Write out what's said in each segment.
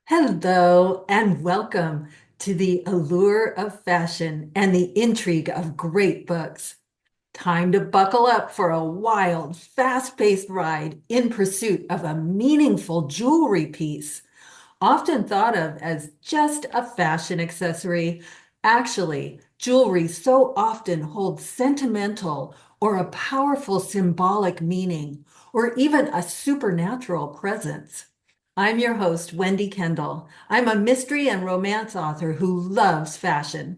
Hello and welcome to the allure of fashion and the intrigue of great books. Time to buckle up for a wild, fast-paced ride in pursuit of a meaningful jewelry piece. Often thought of as just a fashion accessory, actually, jewelry so often holds sentimental or a powerful symbolic meaning, or even a supernatural presence. I'm your host, Wendy Kendall. I'm a mystery and romance author who loves fashion.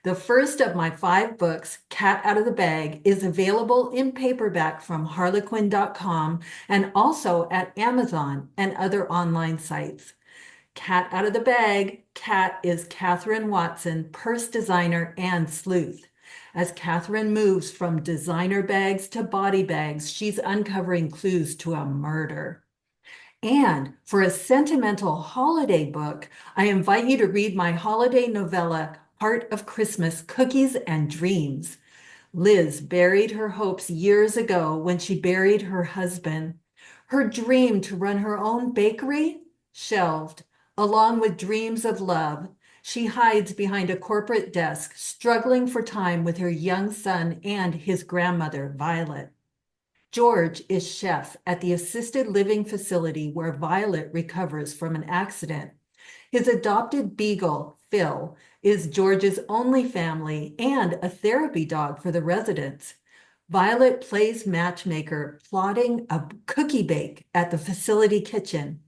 The first of my 5 books, Cat Out of the Bag, is available in paperback from harlequin.com and also at Amazon and other online sites. Cat Out of the Bag, Cat is Catherine Watson, purse designer and sleuth. As Catherine moves from designer bags to body bags, she's uncovering clues to a murder. And for a sentimental holiday book, I invite you to read my holiday novella, Heart of Christmas, Cookies and Dreams. Liz buried her hopes years ago when she buried her husband. Her dream to run her own bakery? Shelved, along with dreams of love. She hides behind a corporate desk, struggling for time with her young son and his grandmother, Violet. George is chef at the assisted living facility where Violet recovers from an accident. His adopted beagle, Phil, is George's only family and a therapy dog for the residents. Violet plays matchmaker, plotting a cookie bake at the facility kitchen.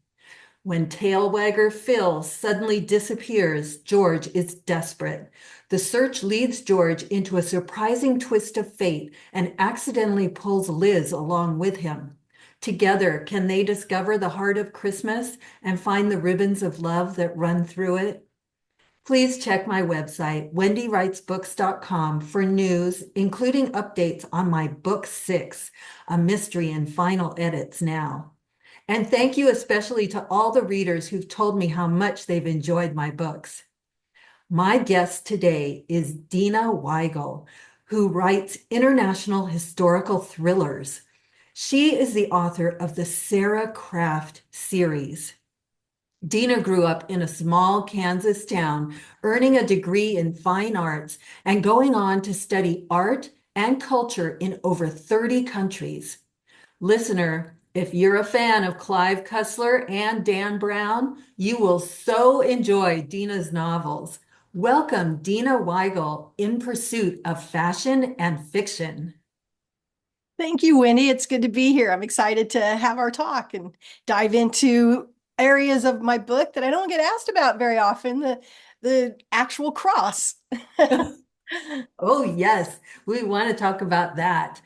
When tail wagger Phil suddenly disappears, George is desperate. The search leads George into a surprising twist of fate and accidentally pulls Liz along with him. Together, can they discover the heart of Christmas and find the ribbons of love that run through it? Please check my website, wendywritesbooks.com, for news, including updates on my book 6, A Mystery in Final Edits now. And thank you especially to all the readers who've told me how much they've enjoyed my books. My guest today is Dena Weigel, who writes international historical thrillers. She is the author of the Sarah Craft series. Dena grew up in a small Kansas town, earning a degree in fine arts and going on to study art and culture in over 30 countries. Listener, if you're a fan of Clive Cussler and Dan Brown, you will so enjoy Dena's novels. Welcome, Dena Weigel, in pursuit of fashion and fiction. Thank you, Wendy. It's good to be here. I'm excited to have our talk and dive into areas of my book that I don't get asked about very often, the actual cross. Oh, yes, we want to talk about that.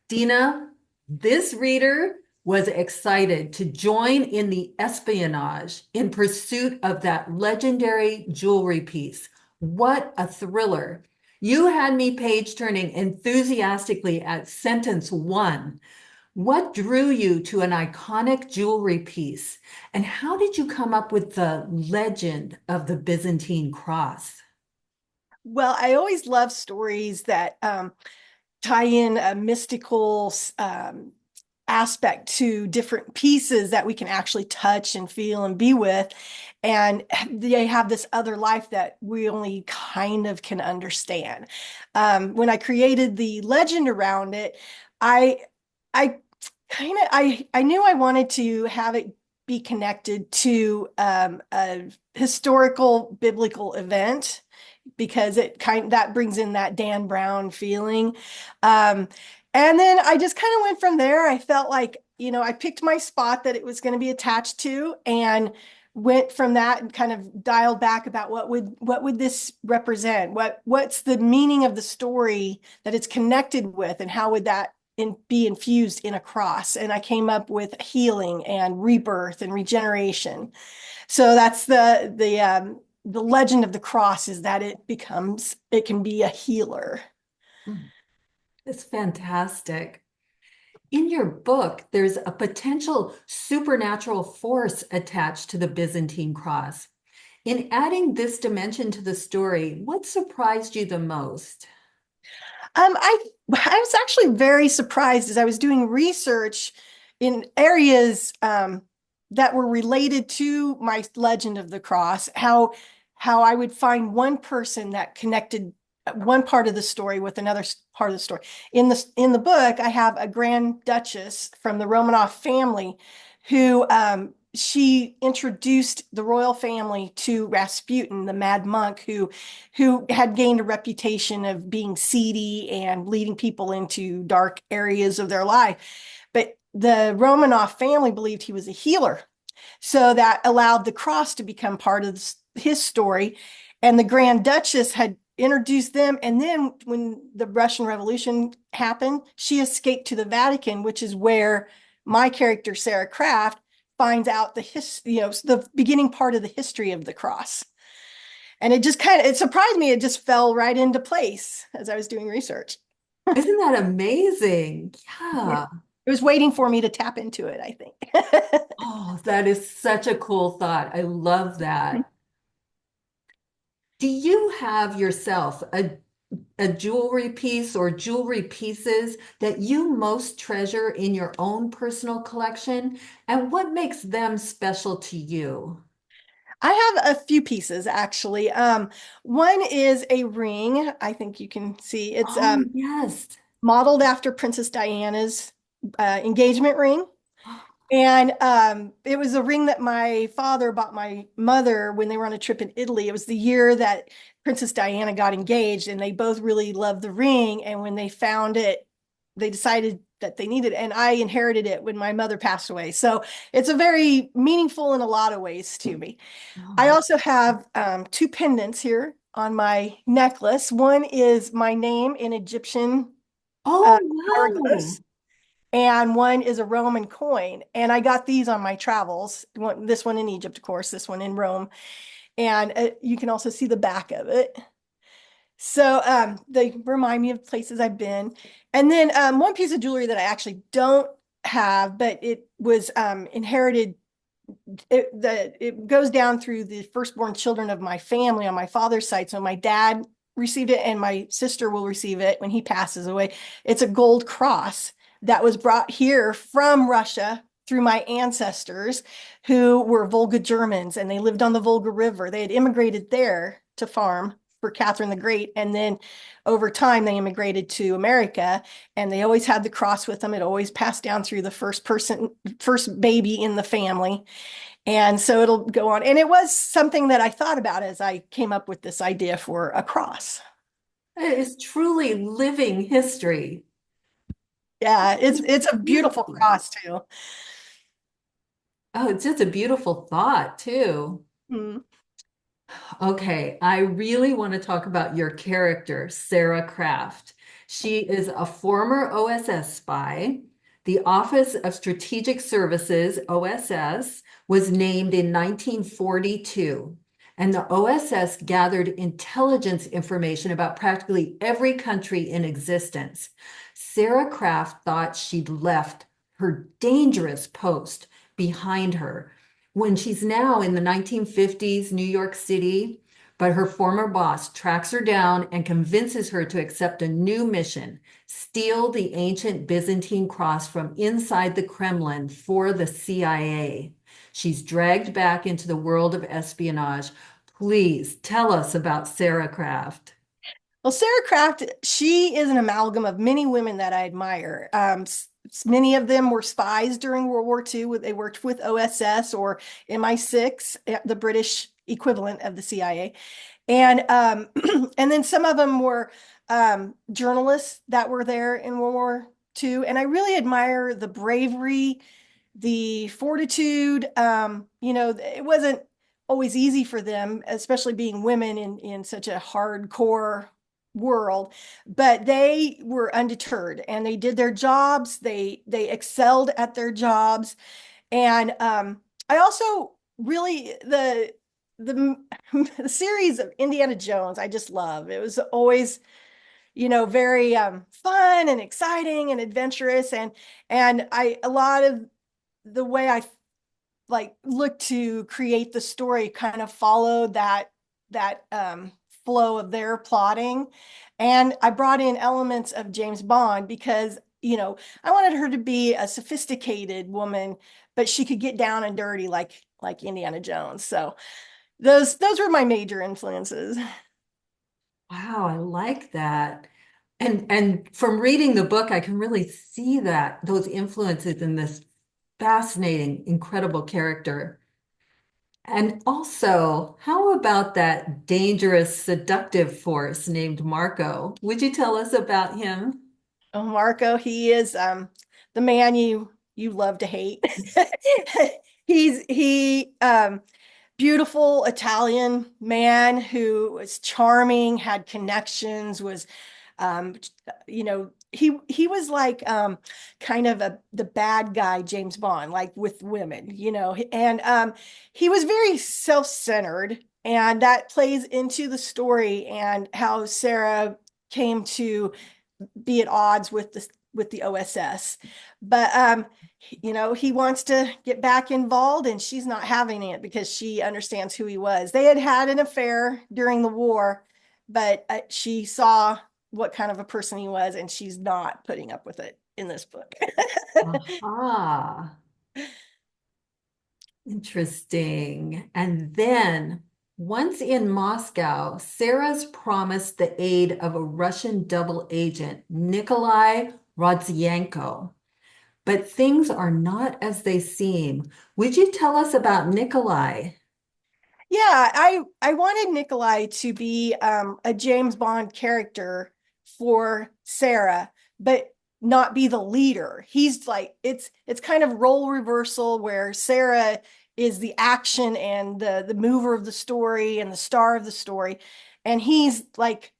Dena, this reader was excited to join in the espionage in pursuit of that legendary jewelry piece. What a thriller. You had me page turning enthusiastically at sentence 1. What drew you to an iconic jewelry piece? And how did you come up with the legend of the Byzantine cross? Well, I always love stories that tie in a mystical aspect to different pieces that we can actually touch and feel and be with. And they have this other life that we only kind of can understand. When I created the legend around it, I, I I knew I wanted to have it be connected to a historical biblical event because that brings in that Dan Brown feeling. Um, and then I just kind of went from there. I felt like, I picked my spot that it was going to be attached to and went from that and kind of dialed back about what would this represent? What's the meaning of the story that it's connected with, and how would that be infused in a cross? And I came up with healing and rebirth and regeneration. So that's the legend of the cross, is that it can be a healer. It's fantastic. In your book, there's a potential supernatural force attached to the Byzantine cross. In adding this dimension to the story, what surprised you the most? I was actually very surprised as I was doing research in areas. that were related to my Legend of the Cross, how I would find one person that connected one part of the story with another part of the story. In the book, I have a Grand Duchess from the Romanov family who she introduced the royal family to Rasputin, the mad monk who had gained a reputation of being seedy and leading people into dark areas of their life. But the Romanov family believed he was a healer. So that allowed the cross to become part of his story. And the Grand Duchess had introduced them. And then when the Russian Revolution happened, she escaped to the Vatican, which is where my character, Sarah Kraft, finds out the beginning part of the history of the cross. And it just it surprised me. It just fell right into place as I was doing research. Isn't that amazing? Yeah. Yeah. It was waiting for me to tap into it, I think. Oh, that is such a cool thought. I love that. Do you have yourself a jewelry piece or jewelry pieces that you most treasure in your own personal collection? And what makes them special to you? I have a few pieces actually. One is a ring. I think you can see it's Oh, yes. modeled after Princess Diana's engagement ring. And it was a ring that my father bought my mother when they were on a trip in Italy. It was the year that Princess Diana got engaged, and they both really loved the ring. And when they found it, they decided that they needed it. And I inherited it when my mother passed away. So it's a very meaningful in a lot of ways to me. I Oh, also have two pendants here on my necklace. One is my name in Egyptian uh, oh, hieroglyphs, wow. and one is a Roman coin. And I got these on my travels. This one in Egypt, of course, this one in Rome. And you can also see the back of it. So they remind me of places I've been. And then one piece of jewelry that I actually don't have, but it was inherited. It goes down through the firstborn children of my family on my father's side. So my dad received it, and my sister will receive it when he passes away. It's a gold cross that was brought here from Russia through my ancestors who were Volga Germans, and they lived on the Volga River. They had immigrated there to farm for Catherine the Great, and then over time they immigrated to America, and they always had the cross with them. It always passed down through the first baby in the family. And so it'll go on. And it was something that I thought about as I came up with this idea for a cross. It is truly living history. Yeah, it's It's it's a beautiful beautiful. cross too. Oh, it's just a beautiful thought, too. Mm. Okay, I really want to talk about your character, Sarah Kraft. She is a former OSS spy. The Office of Strategic Services, OSS, was named in 1942, and the OSS gathered intelligence information about practically every country in existence. Sarah Kraft thought she'd left her dangerous post behind her when she's now in the 1950s New York City, but her former boss tracks her down and convinces her to accept a new mission, steal the ancient Byzantine cross from inside the Kremlin for the CIA. She's dragged back into the world of espionage. Please tell us about Sarah Kraft. Well, Sarah Kraft, she is an amalgam of many women that I admire. Many of them were spies during World War II. They worked with OSS or MI6, the British equivalent of the CIA. And and then some of them were journalists that were there in World War II. And I really admire the bravery, the fortitude. It wasn't always easy for them, especially being women in such a hardcore world, but they were undeterred and they did their jobs. They excelled at their jobs. And I also really the the series of Indiana Jones, I just love. It was always, very fun and exciting and adventurous. And I a lot of the way I like look to create the story kind of followed that flow of their plotting. And I brought in elements of James Bond because I wanted her to be a sophisticated woman, but she could get down and dirty like Indiana Jones. So those were my major influences. Wow, I like that. And from reading the book, I can really see that those influences in this fascinating, incredible character. And also, how about that dangerous, seductive force named Marco? Would you tell us about him? Oh, Marco, he is the man you love to hate. He beautiful Italian man who was charming, had connections, was um he was like kind of the bad guy James Bond, like with women, and he was very self-centered, and that plays into the story and how Sarah came to be at odds with the OSS. But he wants to get back involved, and she's not having it because she understands who he was. They had had an affair during the war, but she saw what kind of a person he was, and she's not putting up with it in this book. Aha, interesting. And then, once in Moscow, Sarah's promised the aid of a Russian double agent, Nikolai Rodzianko. But things are not as they seem. Would you tell us about Nikolai? Yeah, I wanted Nikolai to be a James Bond character for Sarah, but not be the leader. He's like it's kind of role reversal where Sarah is the action and the mover of the story and the star of the story, and he's like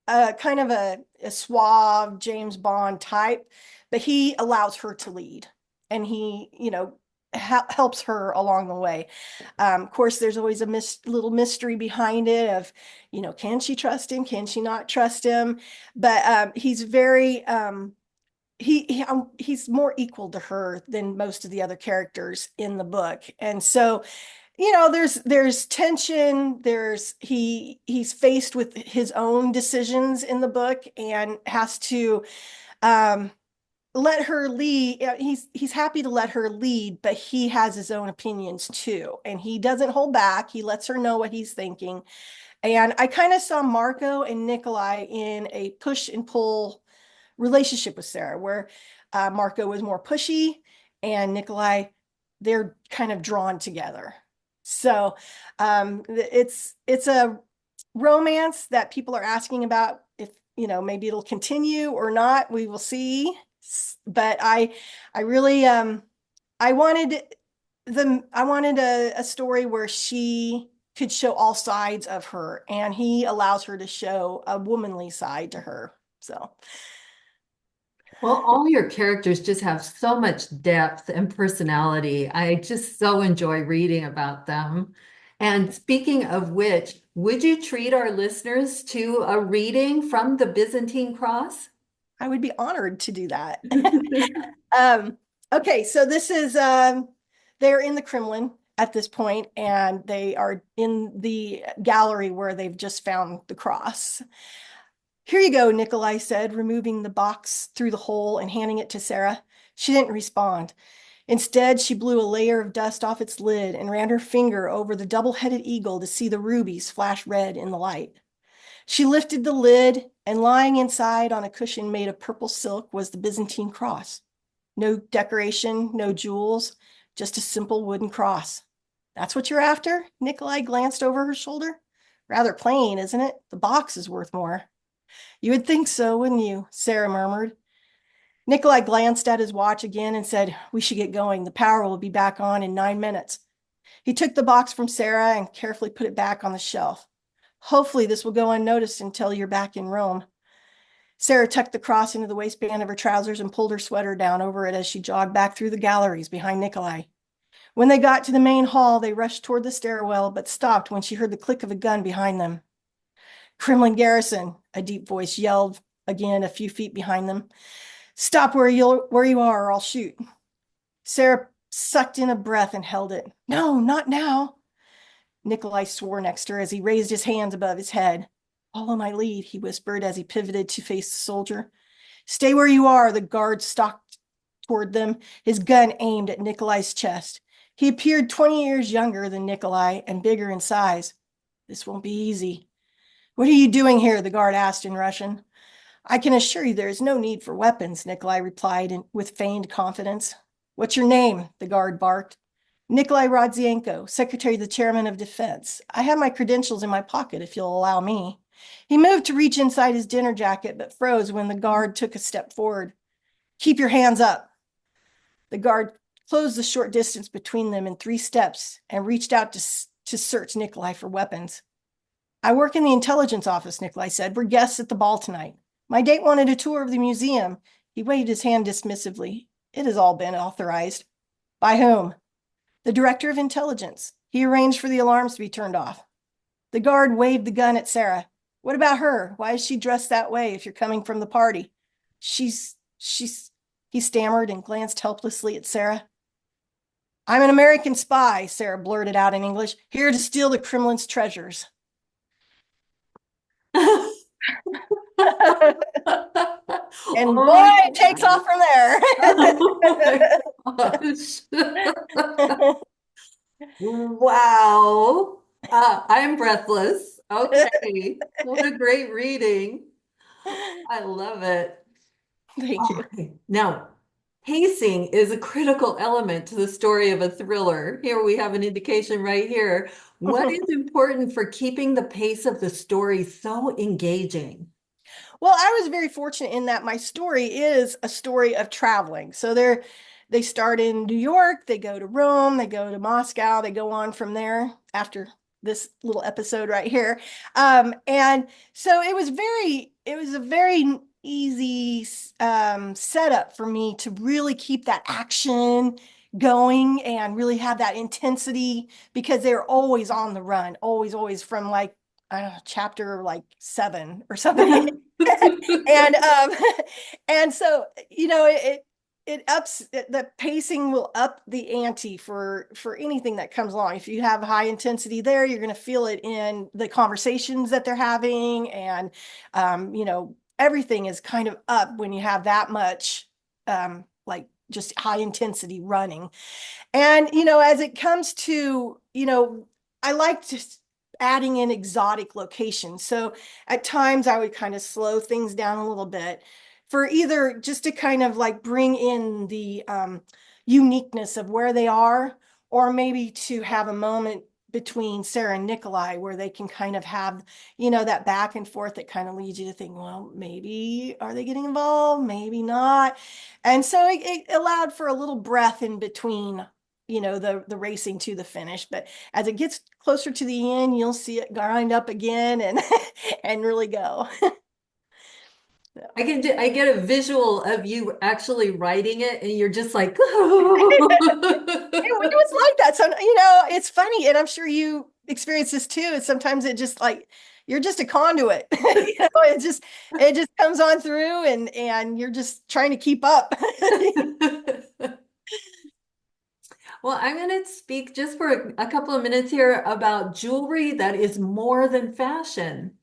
a kind of a suave James Bond type, but he allows her to lead, and he helps her along the way. Of course, there's always a little mystery behind it of, can she trust him? Can she not trust him? But he's very he's more equal to her than most of the other characters in the book, and so there's tension. He's faced with his own decisions in the book and has to um, let her lead. He's happy to let her lead, but he has his own opinions too, and he doesn't hold back. He lets her know what he's thinking. And I kind of saw Marco and Nikolai in a push and pull relationship with Sarah, where Marco was more pushy, and Nikolai, they're kind of drawn together. So it's a romance that people are asking about. If maybe it'll continue or not, we will see. But I really I wanted I wanted a story where she could show all sides of her, and he allows her to show a womanly side to her. So Well, all your characters just have so much depth and personality. I just so enjoy reading about them. And speaking of which, would you treat our listeners to a reading from the Byzantine Cross? I would be honored to do that. um, okay, so this is they're in the Kremlin at this point, and they are in the gallery where they've just found the cross. Here you go, Nikolai said, removing the box through the hole and handing it to Sarah. She didn't respond. Instead, she blew a layer of dust off its lid and ran her finger over the double-headed eagle to see the rubies flash red in the light. She lifted the lid, and lying inside on a cushion made of purple silk was the Byzantine cross. No decoration, no jewels, just a simple wooden cross. That's what you're after? Nikolai glanced over her shoulder. Rather plain, isn't it? The box is worth more. You would think so, wouldn't you? Sarah murmured. Nikolai glanced at his watch again and said, we should get going. The power will be back on in 9 minutes. He took the box from Sarah and carefully put it back on the shelf. Hopefully this will go unnoticed until you're back in Rome. Sarah tucked the cross into the waistband of her trousers and pulled her sweater down over it as she jogged back through the galleries behind Nikolai. When they got to the main hall, they rushed toward the stairwell, but stopped when she heard the click of a gun behind them. Kremlin garrison, a deep voice yelled again a few feet behind them. Stop where you are, or I'll shoot. Sarah sucked in a breath and held it. No, not now. Nikolai swore next to her as he raised his hands above his head. Follow my lead, he whispered as he pivoted to face the soldier. Stay where you are. The guard stalked toward them, his gun aimed at Nikolai's chest. He appeared 20 years younger than Nikolai and bigger in size. This won't be easy. What are you doing here? The guard asked in Russian. I can assure you there is no need for weapons, Nikolai replied with feigned confidence. What's your name? The guard barked. Nikolai Rodzienko, Secretary of the Chairman of Defense. I have my credentials in my pocket if you'll allow me. He moved to reach inside his dinner jacket, but froze when the guard took a step forward. Keep your hands up. The guard closed the short distance between them in 3 steps and reached out to search Nikolai for weapons. I work in the intelligence office, Nikolai said. We're guests at the ball tonight. My date wanted a tour of the museum. He waved his hand dismissively. It has all been authorized. By whom? The director of intelligence. He arranged for the alarms to be turned off. The guard waved the gun at Sarah. What about her? Why is she dressed that way if you're coming from the party? She's, he stammered and glanced helplessly at Sarah. I'm an American spy, Sarah blurted out in English, here to steal the Kremlin's treasures. And Oh boy, my it takes off from there. Oh my gosh. Wow. I'm breathless. Okay. What a great reading. I love it. Thank you. Okay. Now, pacing is a critical element to the story of a thriller. Here we have an indication right here. What is important for keeping the pace of the story so engaging? Well, I was very fortunate in that my story is a story of traveling. So they start in New York, they go to Rome, they go to Moscow, they go on from there after this little episode right here. And so it was a very easy setup for me to really keep that action going and really have that intensity because they're always on the run, always from like, I don't know, chapter like 7 or something. And and so it ups the pacing will up the ante for anything that comes along. If you have high intensity there, you're going to feel it in the conversations that they're having, and everything is kind of up when you have that much like just high intensity running. And as it comes to I like just adding in exotic locations. So at times I would kind of slow things down a little bit for either just to kind of like bring in the uniqueness of where they are, or maybe to have a moment between Sarah and Nikolai where they can kind of have, that back and forth that kind of leads you to think, well, maybe are they getting involved? Maybe not. And so it allowed for a little breath in between, the racing to the finish. But as it gets closer to the end, you'll see it grind up again and and really go. I get a visual of you actually writing it and you're just like, It was like that. So, it's funny. And I'm sure you experience this too. And sometimes it just like, you're just a conduit. It just comes on through and you're just trying to keep up. Well, I'm going to speak just for a couple of minutes here about jewelry that is more than fashion.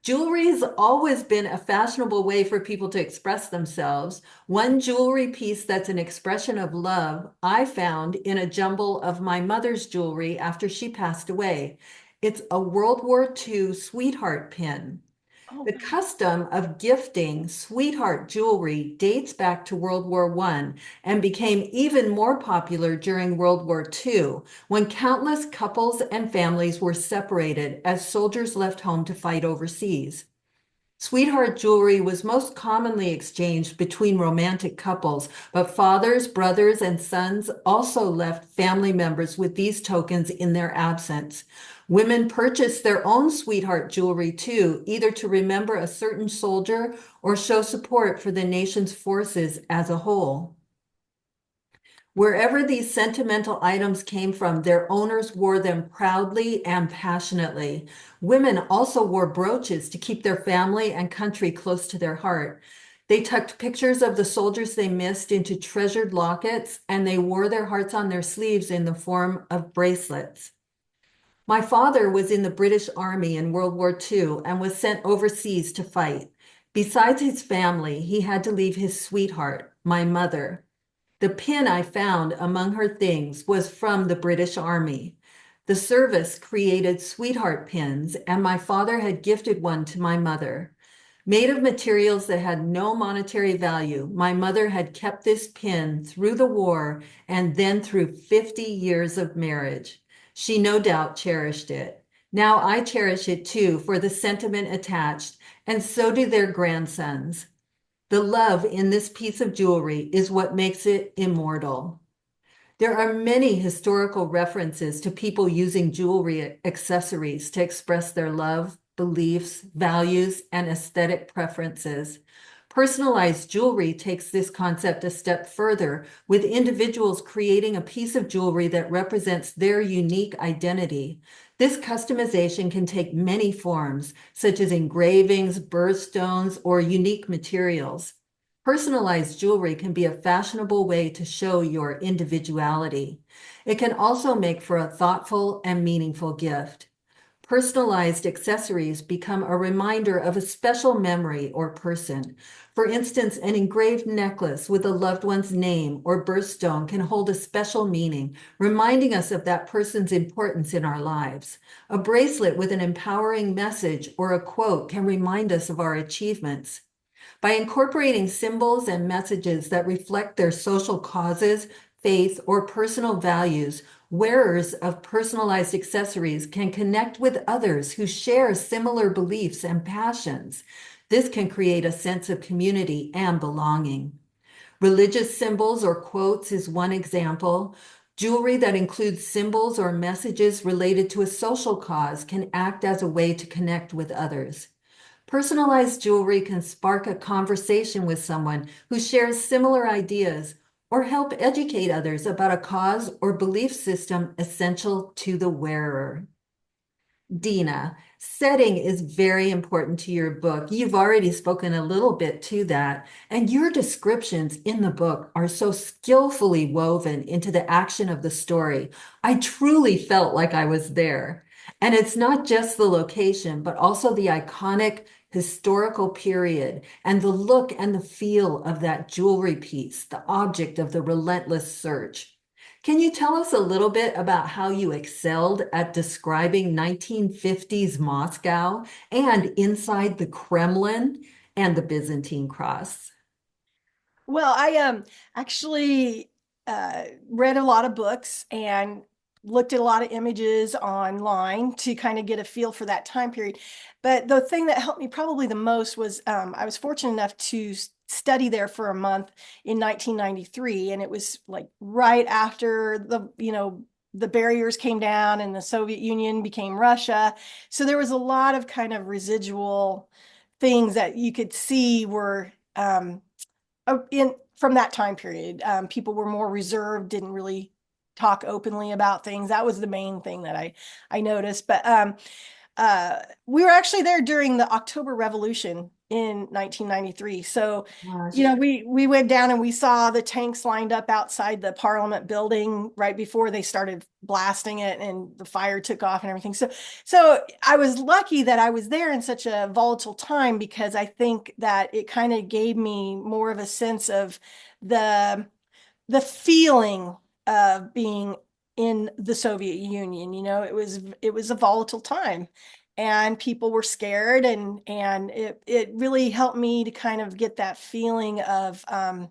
Jewelry has always been a fashionable way for people to express themselves. One jewelry piece that's an expression of love I found in a jumble of my mother's jewelry after she passed away. It's a World War II sweetheart pin. Oh, The custom of gifting sweetheart jewelry dates back to World War I and became even more popular during World War II, when countless couples and families were separated as soldiers left home to fight overseas. Sweetheart jewelry was most commonly exchanged between romantic couples, but fathers, brothers, and sons also left family members with these tokens in their absence. Women purchased their own sweetheart jewelry too, either to remember a certain soldier or show support for the nation's forces as a whole. Wherever these sentimental items came from, their owners wore them proudly and passionately. Women also wore brooches to keep their family and country close to their heart. They tucked pictures of the soldiers they missed into treasured lockets, and they wore their hearts on their sleeves in the form of bracelets. My father was in the British Army in World War II and was sent overseas to fight. Besides his family, he had to leave his sweetheart, my mother. The pin I found among her things was from the British Army. The service created sweetheart pins, and my father had gifted one to my mother. Made of materials that had no monetary value, my mother had kept this pin through the war and then through 50 years of marriage. She no doubt cherished it. Now I cherish it too for the sentiment attached, and so do their grandsons. The love in this piece of jewelry is what makes it immortal. There are many historical references to people using jewelry accessories to express their love, beliefs, values, and aesthetic preferences. Personalized jewelry takes this concept a step further, with individuals creating a piece of jewelry that represents their unique identity. This customization can take many forms, such as engravings, birthstones, or unique materials. Personalized jewelry can be a fashionable way to show your individuality. It can also make for a thoughtful and meaningful gift. Personalized accessories become a reminder of a special memory or person. For instance, an engraved necklace with a loved one's name or birthstone can hold a special meaning, reminding us of that person's importance in our lives. A bracelet with an empowering message or a quote can remind us of our achievements. By incorporating symbols and messages that reflect their social causes, faith, or personal values, wearers of personalized accessories can connect with others who share similar beliefs and passions. This can create a sense of community and belonging. Religious symbols or quotes is one example. Jewelry that includes symbols or messages related to a social cause can act as a way to connect with others. Personalized jewelry can spark a conversation with someone who shares similar ideas or help educate others about a cause or belief system essential to the wearer. Dena, setting is very important to your book. You've already spoken a little bit to that, and your descriptions in the book are so skillfully woven into the action of the story. I truly felt like I was there. And it's not just the location, but also the iconic historical period and the look and the feel of that jewelry piece, the object of the relentless search. Can you tell us a little bit about how you excelled at describing 1950s Moscow and inside the Kremlin and the Byzantine Cross? Well, I actually read a lot of books and looked at a lot of images online to kind of get a feel for that time period. But the thing that helped me probably the most was I was fortunate enough to study there for a month in 1993, and it was like right after the barriers came down and the Soviet Union became Russia. So there was a lot of kind of residual things that you could see were in from that time period. People were more reserved, didn't really talk openly about things. That was the main thing that I noticed. But we were actually there during the October Revolution in 1993. So, Gosh. we went down and we saw the tanks lined up outside the Parliament building right before they started blasting it and the fire took off and everything. So I was lucky that I was there in such a volatile time because I think that it kind of gave me more of a sense of the the feeling of being in the Soviet Union. It was a volatile time and people were scared, and it really helped me to kind of get that feeling of I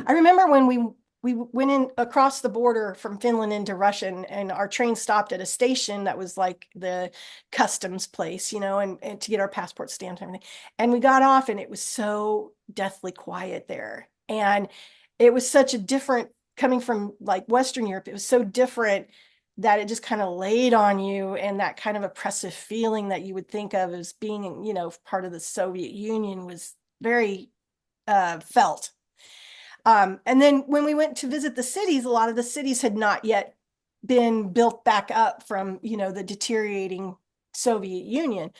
remember when we went in across the border from Finland into Russia, and our train stopped at a station that was like the customs place, and to get our passport stamped and everything. And we got off and it was so deathly quiet there. And it was such a different, coming from like Western Europe, it was so different that it just kind of laid on you, and that kind of oppressive feeling that you would think of as being, part of the Soviet Union was very felt. And then when we went to visit the cities, a lot of the cities had not yet been built back up from, the deteriorating Soviet Union.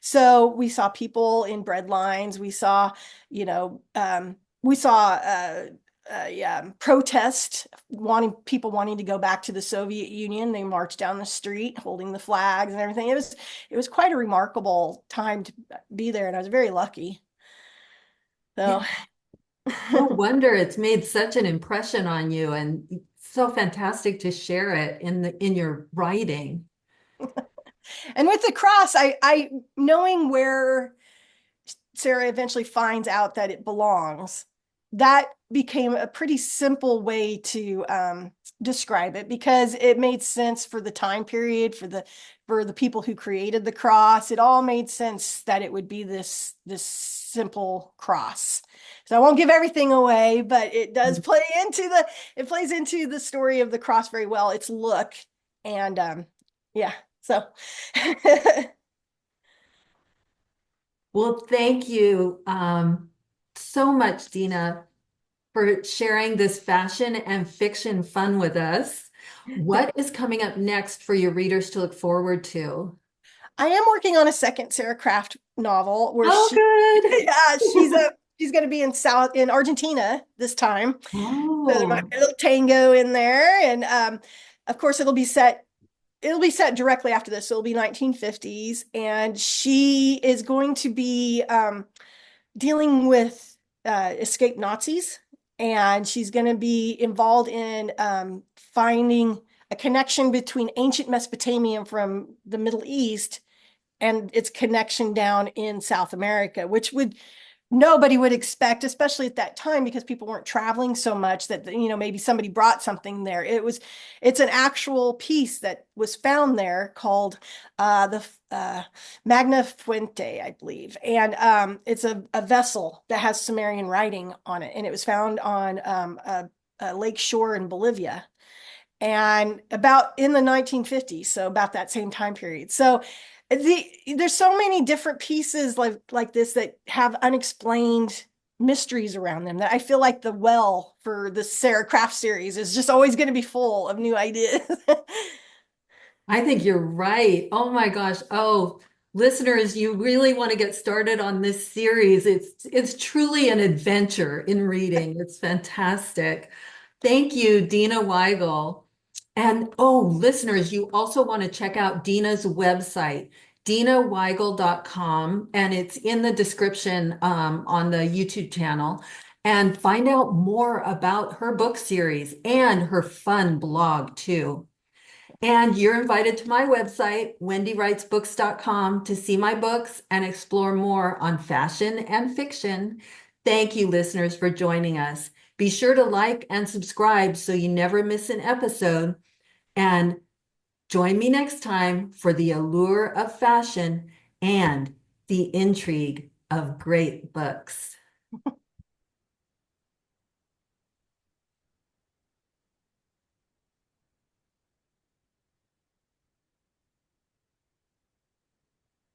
So we saw people in bread lines. We saw protest, wanting to go back to the Soviet Union. They marched down the street holding the flags and everything. It was quite a remarkable time to be there, and I was very lucky. So No wonder it's made such an impression on you and so fantastic to share it in your writing. and with the cross, I knowing where Sarah eventually finds out that it belongs, that became a pretty simple way to describe it because it made sense for the time period, for the people who created the cross. It all made sense that it would be this simple cross. So I won't give everything away, but it does play into it plays into the story of the cross very well. Its look and yeah, so Well, thank you so much, Dina, for sharing this fashion and fiction fun with us. What is coming up next for your readers to look forward to? I am working on a second Sarah Craft novel where Oh, she, good. yeah, she's going to be in Argentina this time. So there might Oh, be a little tango in there, and of course it'll be set directly after this. So it'll be 1950s, and she is going to be dealing with escaped Nazis, and she's going to be involved in finding a connection between ancient Mesopotamia from the Middle East and its connection down in South America, which would nobody would expect, especially at that time because people weren't traveling so much that maybe somebody brought something there. It's an actual piece that was found there called the Magna Fuente, I believe, and it's a vessel that has Sumerian writing on it, and it was found on a lake shore in Bolivia and about in the 1950s, so about that same time period. So there's so many different pieces like this that have unexplained mysteries around them that I feel like the well for the Sarah Craft series is just always going to be full of new ideas. I think you're right. Oh my gosh. Oh, listeners, you really want to get started on this series. It's truly an adventure in reading. It's fantastic. Thank you, Dena Weigel. And oh, listeners, you also want to check out Dena's website, denaweigel.com, and it's in the description on the YouTube channel. And find out more about her book series and her fun blog too. And you're invited to my website, wendywritesbooks.com, to see my books and explore more on fashion and fiction. Thank you, listeners, for joining us. Be sure to like and subscribe so you never miss an episode. And join me next time for the allure of fashion and the intrigue of great books.